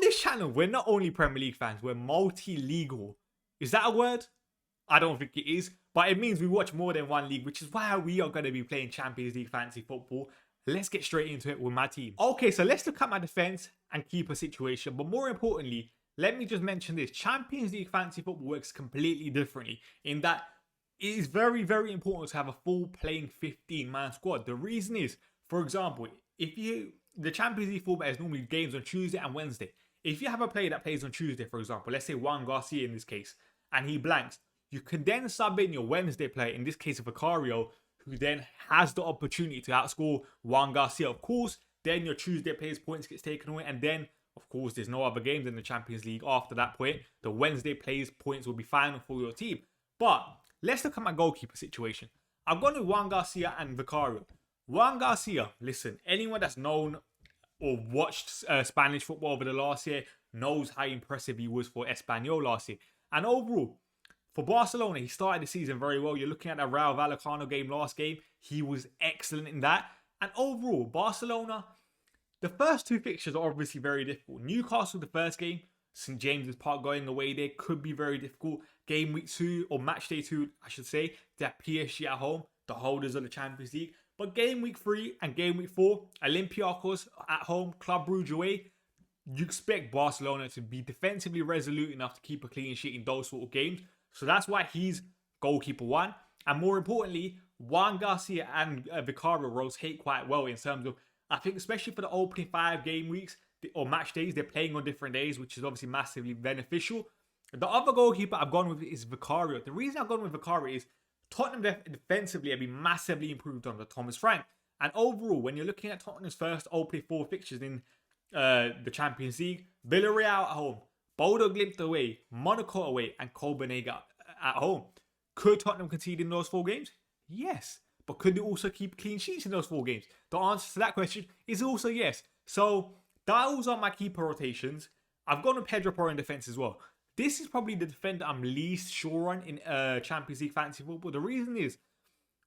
this channel, we're not only Premier League fans, we're multi-legal. Is that a word? I don't think it is, but it means we watch more than one league, which is why we are going to be playing Champions League Fantasy Football. Let's get straight into it with my team. Okay, so let's look at my defense and keeper situation, but more importantly, let me just mention this. Champions League Fantasy Football works completely differently in that it is very, very important to have a full playing 15-man squad. The reason is, for example, the Champions League format is normally games on Tuesday and Wednesday. If you have a player that plays on Tuesday, for example, let's say Juan Garcia in this case, and he blanks, you can then sub in your Wednesday player, in this case Vicario, who then has the opportunity to outscore Juan Garcia. Of course, then your Tuesday players' points gets taken away, and then, of course, there's no other games in the Champions League after that point. The Wednesday players' points will be final for your team. But let's look at my goalkeeper situation. I've gone with Juan Garcia and Vicario. Juan Garcia, listen, anyone that's known or watched Spanish football over the last year knows how impressive he was for Espanyol last year. And overall, for Barcelona, he started the season very well. You're looking at that Rayo Vallecano game last game. He was excellent in that. And overall, Barcelona, the first two fixtures are obviously very difficult. Newcastle, the first game, St. James's Park going away there could be very difficult. Game week 2, or match day 2, I should say, that PSG at home, the holders of the Champions League. But game week 3 and game week 4, Olympiacos at home, Club Brugge away. You expect Barcelona to be defensively resolute enough to keep a clean sheet in those sort of games. So that's why he's goalkeeper 1. And more importantly, Juan Garcia and Vicario rotate quite well in terms of, I think, especially for the opening 5 game weeks or match days, they're playing on different days, which is obviously massively beneficial. The other goalkeeper I've gone with is Vicario. The reason I've gone with Vicario is Tottenham defensively have been massively improved under Thomas Frank. And overall, when you're looking at Tottenham's first opening 4 fixtures in the Champions League, Villarreal at home, Bodo Glimt away, Monaco away, and Copenhagen at home. Could Tottenham concede in those 4 games? Yes. But could they also keep clean sheets in those 4 games? The answer to that question is also yes. So, those are my keeper rotations. I've gone with Pedro Porro in defense as well. This is probably the defender I'm least sure on in Champions League Fantasy Football. The reason is,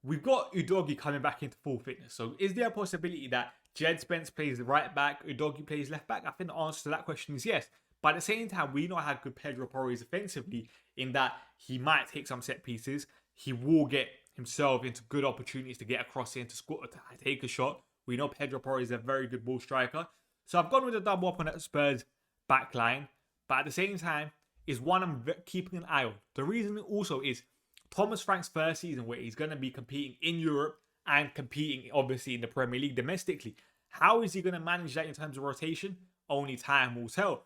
we've got Udogie coming back into full fitness. So, is there a possibility that Jed Spence plays the right back, Udogie plays left back? I think the answer to that question is yes. But at the same time, we know how good Pedro Porro is offensively in that he might take some set pieces. He will get himself into good opportunities to get across here, to score, to take a shot. We know Pedro Porro is a very good ball striker. So I've gone with a double up on that Spurs back line. But at the same time, is one I'm keeping an eye on. The reason also is Thomas Frank's first season where he's going to be competing in Europe and competing obviously in the Premier League domestically. How is he going to manage that in terms of rotation? Only time will tell.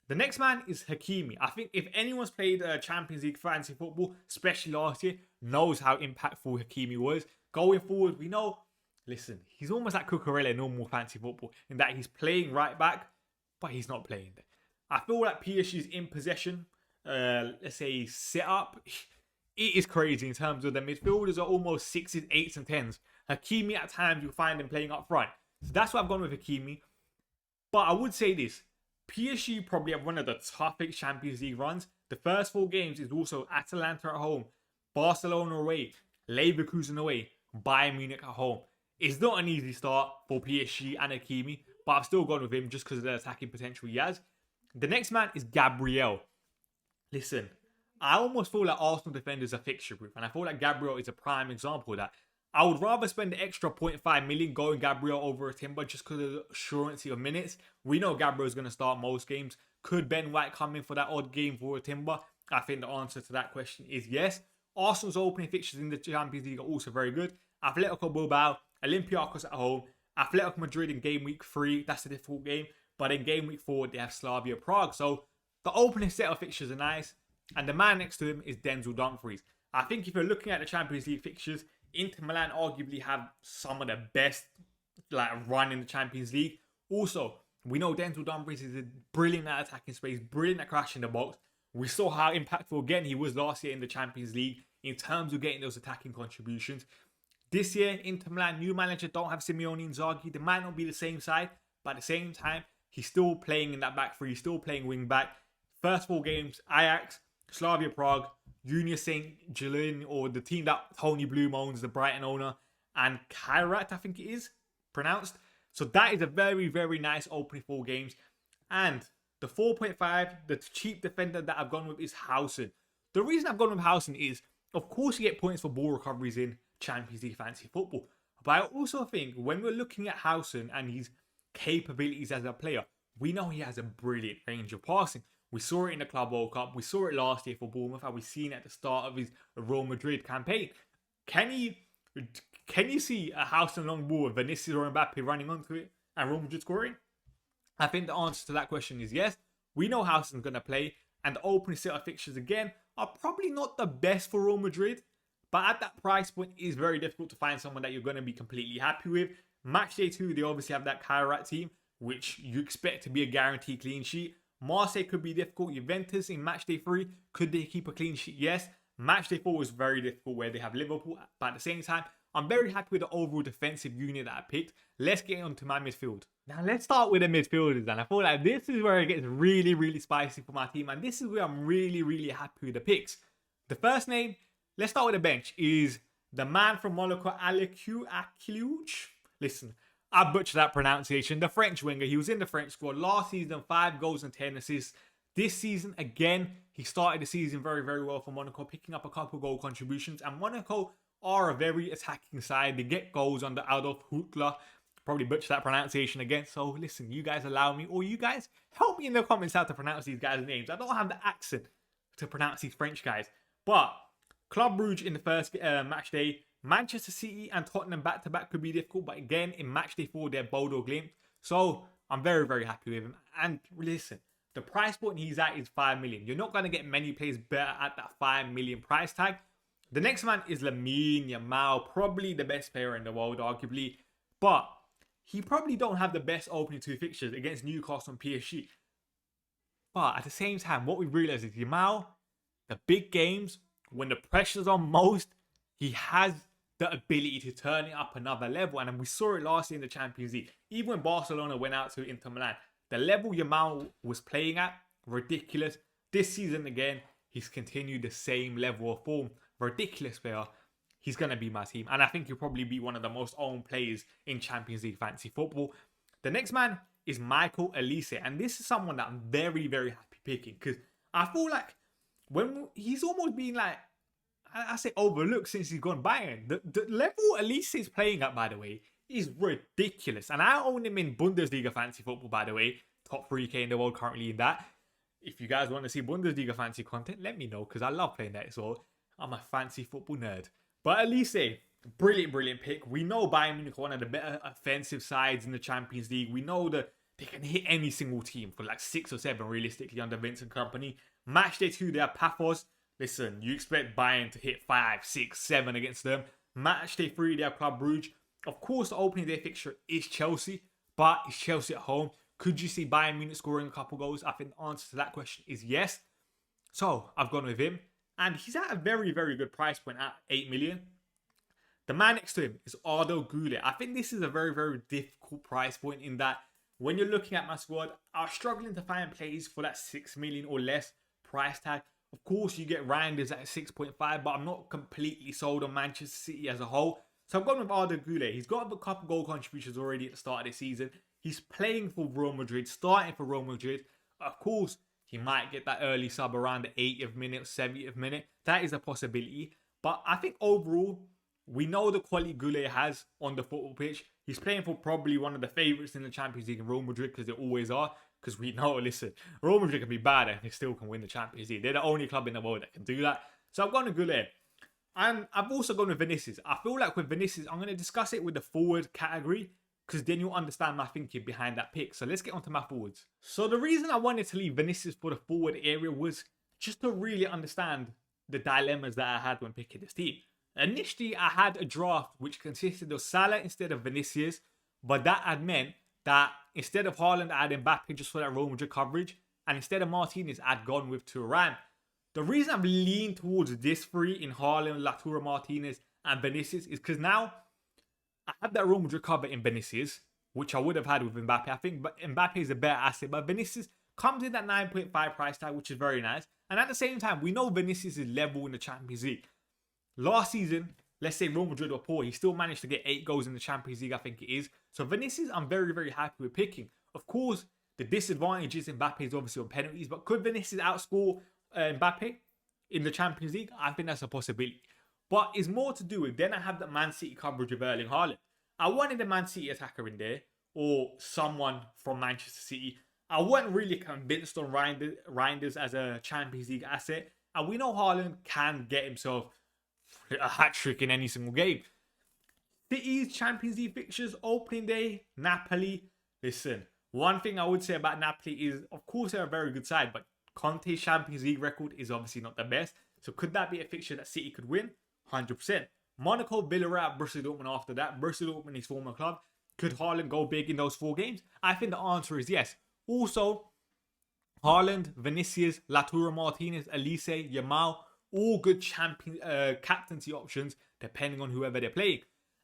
The next man is Hakimi. I think if anyone's played Champions League Fantasy Football, especially last year, knows how impactful Hakimi was. Going forward, we know, listen, he's almost like Cucurella in normal fantasy football in that he's playing right back, but he's not playing there. I feel like PSG's in possession, let's say set up, it is crazy in terms of the midfielders are almost 6s, 8s and 10s. Hakimi at times you'll find him playing up front. So that's why I've gone with Hakimi. But I would say this, PSG probably have one of the toughest Champions League runs. The first 4 games is also Atalanta at home, Barcelona away, Leverkusen away, Bayern Munich at home. It's not an easy start for PSG and Hakimi, but I've still gone with him just because of the attacking potential he has. The next man is Gabriel. Listen, I almost feel like Arsenal defenders are fixture proof, and I feel like Gabriel is a prime example of that. I would rather spend the extra 0.5 million going Gabriel over a Timber just because of the assurance of minutes. We know Gabriel is going to start most games. Could Ben White come in for that odd game for a Timber? I think the answer to that question is yes. Arsenal's opening fixtures in the Champions League are also very good. Atletico Bilbao, Olympiacos at home, Atletico Madrid in game week 3. That's a difficult game. But in game week 4, they have Slavia Prague. So the opening set of fixtures are nice. And the man next to him is Denzel Dumfries. I think if you're looking at the Champions League fixtures, Inter Milan arguably have some of the best run in the Champions League. Also, we know Denzel Dumfries is brilliant at attacking space, brilliant at crashing the box. We saw how impactful again he was last year in the Champions League in terms of getting those attacking contributions. This year, Inter Milan, new manager, don't have Simeone Inzaghi. They might not be the same side, but at the same time, he's still playing in that back 3. He's still playing wing back. First 4 games, Ajax, Slavia Prague, Union St. Gilles, or the team that Tony Bloom owns, the Brighton owner, and Kairat, I think it is pronounced. So that is a very, very nice opening 4 games. And The 4.5, the cheap defender that I've gone with is Howson. The reason I've gone with Howson is, of course, you get points for ball recoveries in Champions League Fantasy Football. But I also think when we're looking at Howson and his capabilities as a player, we know he has a brilliant range of passing. We saw it in the Club World Cup. We saw it last year for Bournemouth, and we've seen it at the start of his Real Madrid campaign. Can you see a Howson long ball with Vinicius or Mbappe running onto it and Real Madrid scoring? I think the answer to that question is yes. We know Howson's going to play, and the opening set of fixtures again are probably not the best for Real Madrid, but at that price point, it is very difficult to find someone that you're going to be completely happy with. Matchday 2, they obviously have that Kairat team, which you expect to be a guaranteed clean sheet. Marseille could be difficult. Juventus in Matchday 3, could they keep a clean sheet? Yes. Matchday 4 is very difficult where they have Liverpool, but at the same time, I'm very happy with the overall defensive unit that I picked. Let's get on to my midfield. Now, let's start with the midfielders, and I feel like this is where it gets really, really spicy for my team, and this is where I'm really, really happy with the picks. The first name, let's start with the bench, is the man from Monaco, Akiluch. Listen, I butchered that pronunciation. The French winger, he was in the French squad last season, 5 goals and 10 assists. This season, again, he started the season very, very well for Monaco, picking up a couple goal contributions, and Monaco are a very attacking side. They get goals under Adolf Hutler. Probably butcher that pronunciation again. So listen, you guys allow me, or you guys help me in the comments how to pronounce these guys' names. I don't have the accent to pronounce these French guys. But Club Brugge in the first match day, Manchester City and Tottenham back-to-back could be difficult. But again, in match day 4, they're Bodo Glimt. So I'm very, very happy with him. And listen, the price point he's at is 5 million. You're not going to get many players better at that 5 million price tag. The next man is Lamine Yamal, probably the best player in the world, arguably. But he probably don't have the best opening 2 fixtures against Newcastle and PSG. But at the same time, what we realize is Yamal, the big games, when the pressure's on most, he has the ability to turn it up another level. And we saw it last year in the Champions League. Even when Barcelona went out to Inter Milan, the level Yamal was playing at, ridiculous. This season again, he's continued the same level of form. Ridiculous player. He's going to be my team. And I think he'll probably be one of the most owned players in Champions League Fantasy Football. The next man is Michael Elise. And this is someone that I'm very, very happy picking. Because I feel like when he's almost been like, I say overlooked since he's gone Bayern. The level Elise is playing at, by the way, is ridiculous. And I own him in Bundesliga Fantasy Football, by the way. Top 3K in the world currently in that. If you guys want to see Bundesliga Fantasy content, let me know. Because I love playing that as well. I'm a fancy football nerd. But Elise, brilliant, brilliant pick. We know Bayern Munich are one of the better offensive sides in the Champions League. We know that they can hit any single team for like 6 or 7 realistically under Vincent Kompany. Matchday 2, they have Paphos. Listen, you expect Bayern to hit 5, 6, 7 against them. Matchday 3, they have Club Brugge. Of course, the opening day fixture is Chelsea, but it's Chelsea at home. Could you see Bayern Munich scoring a couple goals? I think the answer to that question is yes. So I've gone with him. And he's at a very, very good price point at 8 million. The man next to him is Ardo Güler. I think this is a very, very difficult price point in that when you're looking at my squad, I'm struggling to find plays for that 6 million or less price tag. Of course, you get Reinders at 6.5, but I'm not completely sold on Manchester City as a whole. So I've gone with Ardo Güler. He's got a couple goal contributions already at the start of the season. He's playing for Real Madrid, starting for Real Madrid. Of course, he might get that early sub around the 80th minute, 70th minute. That is a possibility. But I think overall, we know the quality Güler has on the football pitch. He's playing for probably one of the favourites in the Champions League in Real Madrid, because they always are. Because we know, listen, Real Madrid can be bad and they still can win the Champions League. They're the only club in the world that can do that. So I've gone with Güler. And I've also gone with Vinicius. I feel like with Vinicius, I'm going to discuss it with the forward category, because then you'll understand my thinking behind that pick. So let's get on to my forwards. So the reason I wanted to leave Vinicius for the forward area was just to really understand the dilemmas that I had when picking this team. Initially, I had a draft which consisted of Salah instead of Vinicius, but that had meant that instead of Haaland, I had Mbappe just for that Real Madrid coverage, and instead of Martinez, I'd gone with Thuram. The reason I've leaned towards this three in Haaland, Lautaro Martinez, and Vinicius is because now I have that Real Madrid cover in Vinicius, which I would have had with Mbappe. I think Mbappe is a better asset, but Vinicius comes in that 9.5 price tag, which is very nice. And at the same time, we know Vinicius is level in the Champions League. Last season, let's say Real Madrid were poor, he still managed to get 8 goals in the Champions League, I think it is. So Vinicius, I'm very, very happy with picking. Of course, The disadvantage is Mbappe is obviously on penalties, but could Vinicius outscore Mbappe in the Champions League? I think that's a possibility. But it's more to do with, then I have the Man City coverage of Erling Haaland. I wanted a Man City attacker in there, or someone from Manchester City. I wasn't really convinced on Reinders as a Champions League asset. And we know Haaland can get himself a hat-trick in any single game. City's Champions League fixtures, opening day, Napoli. Listen, one thing I would say about Napoli is, of course, they're a very good side, but Conte's Champions League record is obviously not the best. So could that be a fixture that City could win? 100%. Monaco, Villarreal, Borussia Dortmund after that. Borussia Dortmund, his former club. Could Haaland go big in those 4 games? I think the answer is yes. Also, Haaland, Vinicius, Lautaro Martinez, Elise, Yamal, all good captaincy options depending on whoever they're playing.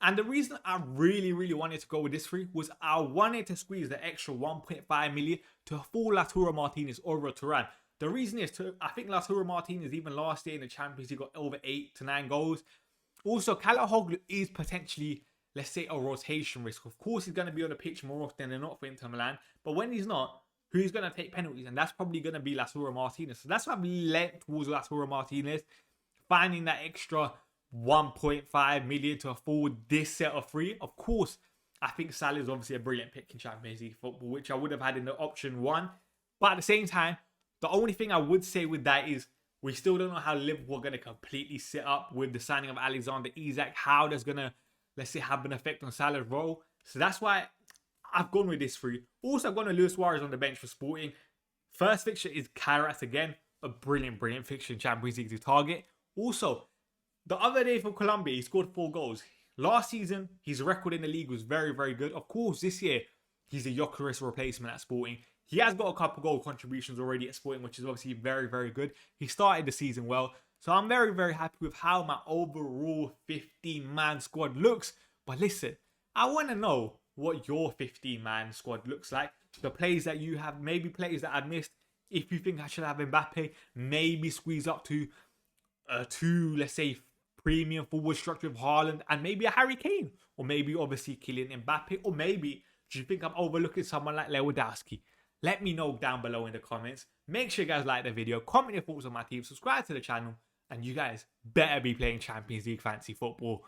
And the reason I really wanted to go with this 3 was I wanted to squeeze the extra 1.5 million to full Lautaro Martinez over Turan. The reason is, I think Lautaro Martinez, even last year in the Champions League, got over 8 to 9 goals. Also, Calahoglu is potentially, let's say, a rotation risk. Of course, he's going to be on the pitch more often than not for Inter Milan. But when he's not, who's going to take penalties? And that's probably going to be Lautaro Martinez. So that's why I've lent towards Lautaro Martinez, finding that extra 1.5 million to afford this set of 3. Of course, I think Salah is obviously a brilliant pick in Champions League football, which I would have had in the option 1. But at the same time, the only thing I would say with that is we still don't know how Liverpool are going to completely set up with the signing of Alexander Isak, how that's going to, let's say, have an effect on Salah's role. So that's why I've gone with this 3. Also, I've gone with Luis Suarez on the bench for Sporting. First fixture is Carras again. A brilliant fixture in Champions League to target. Also, the other day for Colombia, he scored 4 goals. Last season, his record in the league was very good. Of course, this year, he's a Gyökeres replacement at Sporting. He has got a couple goal contributions already at Sporting, which is obviously very good. He started the season well. So I'm very happy with how my overall 15-man squad looks. But listen, I want to know what your 15-man squad looks like. The players that you have, maybe players that I've missed. If you think I should have Mbappe, maybe squeeze up to 2, let's say, premium forward structure of Haaland and maybe a Harry Kane, or maybe obviously Kylian Mbappe, or maybe do you think I'm overlooking someone like Lewandowski? Let me know down below in the comments. Make sure you guys like the video, comment your thoughts on my team, subscribe to the channel, and you guys better be playing Champions League fantasy football.